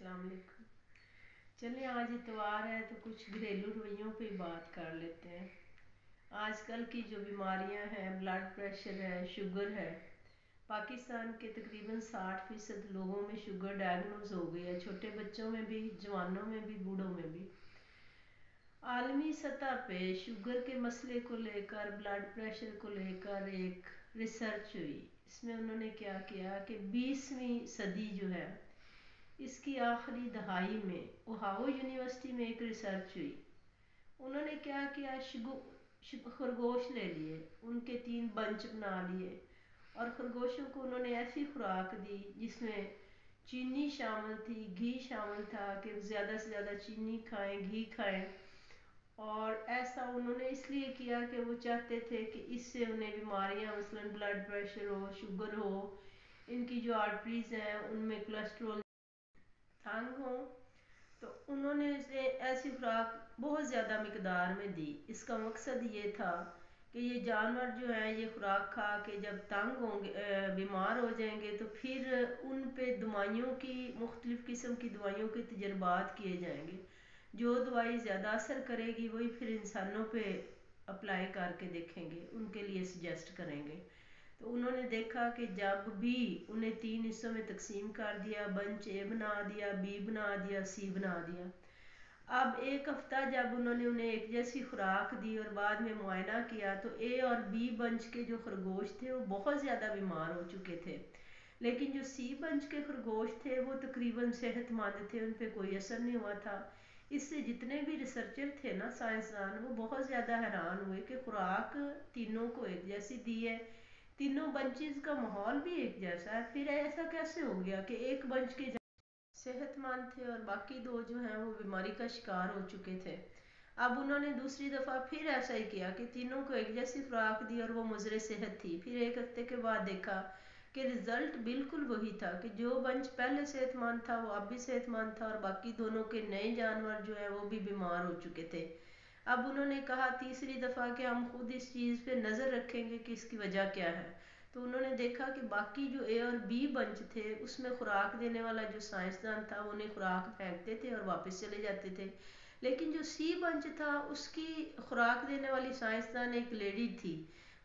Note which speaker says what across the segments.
Speaker 1: अस्सलाम वालेकुम। चलिए आज इतवार है तो कुछ घरेलू रवैयों पे बात कर लेते हैं। आजकल की जो बीमारियां हैं, ब्लड प्रेशर है, शुगर है, पाकिस्तान के तकरीबन 60% लोगों में शुगर डायग्नोज हो गई है, छोटे बच्चों में भी, जवानों में भी, बूढ़ों में भी। आलमी सतह पे शुगर के मसले को लेकर, ब्लड प्रेशर को लेकर एक रिसर्च हुई। इसमें उन्होंने क्या किया कि 20वीं सदी जो है इसकी आखिरी दहाई में ओहायो यूनिवर्सिटी में एक रिसर्च हुई। उन्होंने क्या किया, खरगोश ले लिए, उनके 3 बंच बना लिए और खरगोशों को उन्होंने ऐसी खुराक दी जिसमें चीनी शामिल थी, घी शामिल था कि ज़्यादा से ज़्यादा चीनी खाएं, घी खाएं। और ऐसा उन्होंने इसलिए किया कि वो चाहते थे कि इससे उन्हें बीमारियां मसलन ब्लड प्रेशर हो, शुगर हो, इनकी जो आर्टरीज हैं उनमें कोलेस्ट्रॉल तंग हो, तो उन्होंने इसे ऐसी खुराक बहुत ज़्यादा मिकदार में दी। इसका मकसद ये था कि ये जानवर जो हैं ये खुराक खा के जब तंग होंगे, बीमार हो जाएंगे, तो फिर उन पे दवाइयों की, मुख्तलिफ़ किस्म की दवाइयों के तजर्बात किए जाएंगे। जो दवाई ज़्यादा असर करेगी वही फिर इंसानों पे अप्लाई करके देखेंगे, उनके लिए सजेस्ट करेंगे। तो उन्होंने देखा कि जब भी उन्हें 3 हिस्सों में तकसीम कर दिया, बंच ए बना दिया, बी बना दिया, सी बना दिया। अब एक हफ्ता जब उन्होंने उन्हें एक जैसी खुराक दी और बाद में मुआयना किया, तो ए और बी बंच के जो खरगोश थे वो बहुत ज़्यादा बीमार हो चुके थे, लेकिन जो सी बंच के खरगोश थे वो तकरीबन सेहतमंद थे, उन पर कोई असर नहीं हुआ था। इससे जितने भी रिसर्चर थे ना, साइंसदान, वो बहुत ज़्यादा हैरान हुए कि खुराक तीनों को एक जैसी दी है, तीनों बंचेस का माहौल भी एक जैसा है, फिर ऐसा कैसे हो गया कि एक बंच के सेहतमंद थे और बाकी 2 जो हैं वो बीमारी का शिकार हो चुके थे। अब उन्होंने दूसरी दफ़ा फिर ऐसा ही किया कि तीनों को एक जैसी खुराक दी और वो मुजरे सेहत थी। फिर एक हफ्ते के बाद देखा कि रिजल्ट बिल्कुल वही था कि जो बंच पहले सेहतमंद था वो अब भी सेहतमंद था और बाकी दोनों के नए जानवर जो है वो भी बीमार हो चुके थे। अब उन्होंने कहा तीसरी दफ़ा कि हम खुद इस चीज़ पे नज़र रखेंगे कि इसकी वजह क्या है। तो उन्होंने देखा कि बाकी जो ए और बी बंच थे उसमें खुराक देने वाला जो साइंसदान था उन्हें खुराक फेंकते थे और वापस चले जाते थे, लेकिन जो सी बंच था उसकी खुराक देने वाली साइंसदान एक लेडी थी,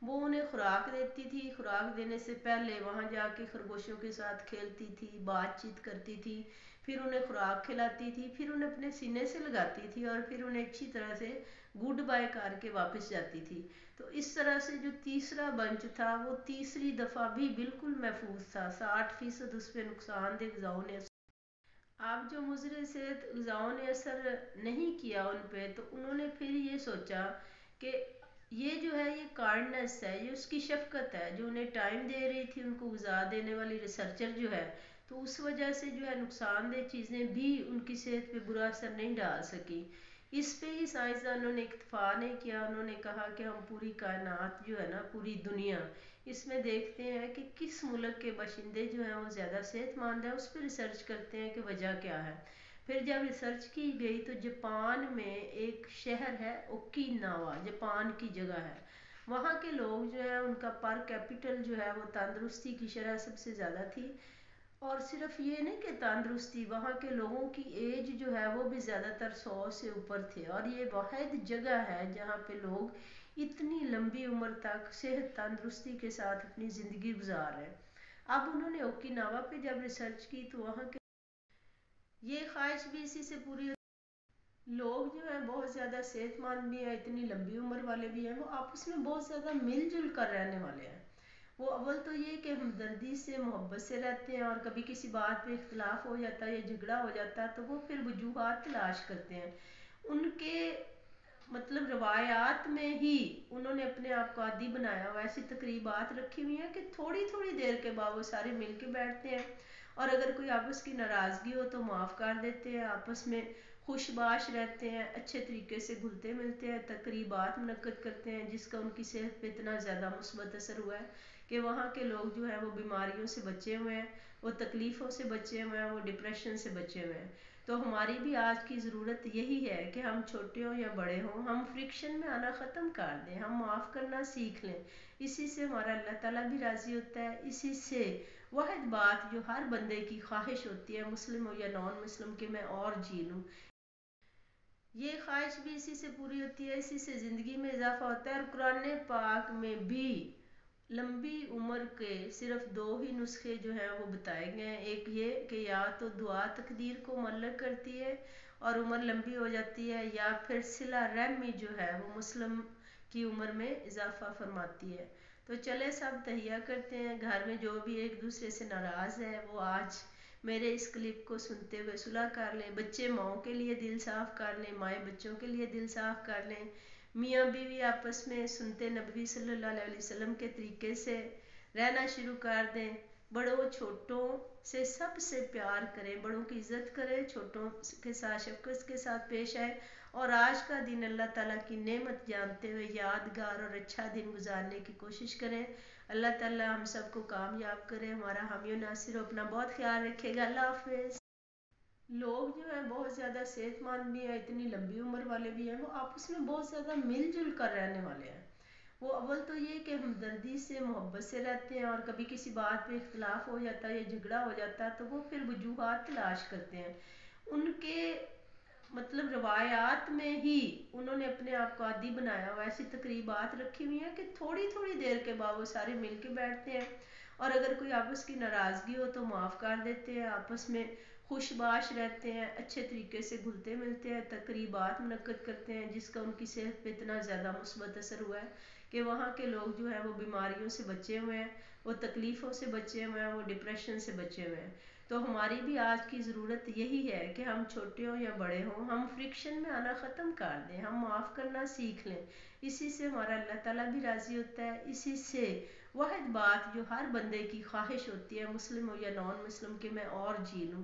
Speaker 1: वो उन्हें खुराक देती थी। खुराक देने से पहले वहाँ जाके खरगोशों के साथ खेलती थी, बातचीत करती थी, फिर उन्हें खुराक खिलाती थी, फिर उन्हें अपने सीने से लगाती थी और फिर उन्हें अच्छी तरह से गुड बाय करके वापस जाती थी। तो इस तरह से जो तीसरा बंच था वो तीसरी दफ़ा भी बिल्कुल महफूज था। 60% उस पर नुकसानदेह ग़िज़ाओं ने, आप जो मुज़र सेहत ग़िज़ाओं ने असर नहीं किया उन पे, तो उन्होंने फिर ये सोचा कि ये जो है ये काइंडनेस है, ये उसकी शफकत है जो उन्हें टाइम दे रही थी, उनको ग़िज़ा देने वाली रिसर्चर जो है, तो उस वजह से जो है नुकसानदेह चीज़ें भी उनकी सेहत पे बुरा असर नहीं डाल सकी। इस पे ही साइंसदानों ने इत्तफाक नहीं किया। उन्होंने कहा कि हम पूरी कायनात जो है ना, पूरी दुनिया, इसमें देखते हैं कि किस मुल्क के बाशिंदे जो हैं वो ज़्यादा सेहतमंद हैं, उस पर रिसर्च करते हैं कि वजह क्या है। फिर जब रिसर्च की गई तो जापान में एक शहर है ओकिनावा, जापान की जगह है, वहाँ के लोग जो है उनका पर कैपिटल जो है वो तंदुरुस्ती की शरह सबसे ज़्यादा थी। और सिर्फ ये नहीं कि तंदुरुस्ती, वहाँ के लोगों की एज जो है वो भी ज़्यादातर 100 से ऊपर थे और ये वाहिद जगह है जहाँ पे लोग इतनी लंबी उम्र तक सेहत तंदुरुस्ती के साथ अपनी ज़िंदगी गुजार रहे हैं। अब उन्होंने ओकिनावा पे जब रिसर्च की तो वहाँ के ये ख्वाहिश भी इसी से पूरी, लोग जो हैं बहुत ज़्यादा सेहतमंद भी हैं, इतनी लंबी उम्र वाले भी हैं, वो आपस में बहुत ज़्यादा मिलजुल कर रहने वाले हैं। वो अव्वल तो ये कि हमदर्दी से, मोहब्बत से रहते हैं और कभी किसी बात पे इख्तलाफ हो जाता है या झगड़ा हो जाता है तो वो फिर वजूहात तलाश करते हैं। उनके मतलब रवायात में ही उन्होंने अपने आप को आदी बनाया हुआ, ऐसी तकरीबात रखी हुई हैं कि थोड़ी थोड़ी देर के बाद वो सारे मिल के बैठते हैं और अगर कोई आपस की नाराज़गी हो तो माफ़ कर देते हैं, आपस में खुशबाश रहते हैं, अच्छे तरीके से घुलते मिलते हैं, तकरीबात मुनक्कद करते हैं, जिसका उनकी सेहत पे इतना ज़्यादा मुस्बत असर हुआ है कि वहाँ के लोग जो हैं वो बीमारियों से बचे हुए हैं, वो तकलीफ़ों से बचे हुए हैं, वो डिप्रेशन से बचे हुए हैं। तो हमारी भी आज की ज़रूरत यही है कि हम छोटे हों या बड़े हों, हम फ्रिक्शन में आना ख़त्म कर दें, हम माफ़ करना सीख लें। इसी से हमारा अल्लाह ताला भी राज़ी होता है, इसी से واحد بات جو ہر بندے کی خواہش ہوتی ہے، مسلم ہو یا نان مسلم، کہ میں اور جی لوں، یہ خواہش بھی اسی سے پوری ہوتی ہے، اسی سے زندگی میں اضافہ ہوتا ہے۔ اور قرآن پاک میں بھی لمبی عمر کے صرف دو ہی نسخے جو ہیں وہ بتائے گئے ہیں۔ ایک یہ کہ یا تو دعا تقدیر کو معلق کرتی ہے اور عمر لمبی ہو جاتی ہے، یا پھر صلہ رحمی جو ہے وہ مسلم کی عمر میں اضافہ فرماتی ہے۔ تو چلے سب تہیہ کرتے ہیں، گھر میں جو بھی ایک دوسرے سے ناراض ہے وہ آج میرے اس کلپ کو سنتے ہوئے صلح کر لیں، بچے ماؤں کے لیے دل صاف کر لیں، مائیں بچوں کے لیے دل صاف کر لیں، میاں بیوی آپس میں سنتے نبوی صلی اللہ علیہ وسلم کے طریقے سے رہنا شروع کر دیں، بڑوں چھوٹوں سے سب سے پیار کریں، بڑوں کی عزت کریں، چھوٹوں کے ساتھ شفقت کے ساتھ پیش آئیں، اور آج کا دن اللہ تعالیٰ کی نعمت جانتے ہوئے یادگار اور اچھا دن گزارنے کی کوشش کریں۔ اللہ تعالیٰ ہم سب کو کامیاب کرے، ہمارا حامی و ناصر ہو، اپنا بہت خیال رکھے گا۔ اللہ حافظ۔ لوگ جو ہیں بہت زیادہ صحت مند بھی ہیں، اتنی لمبی عمر والے بھی ہیں، وہ آپس میں بہت زیادہ مل جل کر رہنے والے ہیں۔ وہ اول تو یہ کہ ہمدردی سے محبت سے رہتے ہیں، اور کبھی کسی بات پہ اختلاف ہو جاتا ہے یا جھگڑا ہو جاتا ہے تو وہ پھر وجوہات تلاش کرتے ہیں۔ ان کے مطلب روایات میں ہی انہوں نے اپنے آپ کو عادی بنایا ہوا، ایسی تقریبات رکھی ہوئی ہیں کہ تھوڑی تھوڑی دیر کے بعد وہ سارے مل کے بیٹھتے ہیں، اور اگر کوئی آپس کی ناراضگی ہو تو معاف کر دیتے ہیں، آپس میں خوش باش رہتے ہیں، اچھے طریقے سے گھلتے ملتے ہیں، تقریبات منعقد کرتے ہیں، جس کا ان کی صحت پہ اتنا زیادہ مثبت اثر ہوا ہے کہ وہاں کے لوگ جو ہیں وہ بیماریوں سے بچے ہوئے ہیں، وہ تکلیفوں سے بچے ہوئے ہیں، وہ ڈپریشن سے بچے ہوئے ہیں۔ تو ہماری بھی آج کی ضرورت یہی ہے کہ ہم چھوٹے ہوں یا بڑے ہوں، ہم فرکشن میں آنا ختم کر دیں، ہم معاف کرنا سیکھ لیں، اسی سے ہمارا اللہ تعالیٰ بھی راضی ہوتا ہے، اسی سے واحد بات جو ہر بندے کی خواہش ہوتی ہے، مسلم ہو یا نان مسلم، کہ میں اور جی لوں۔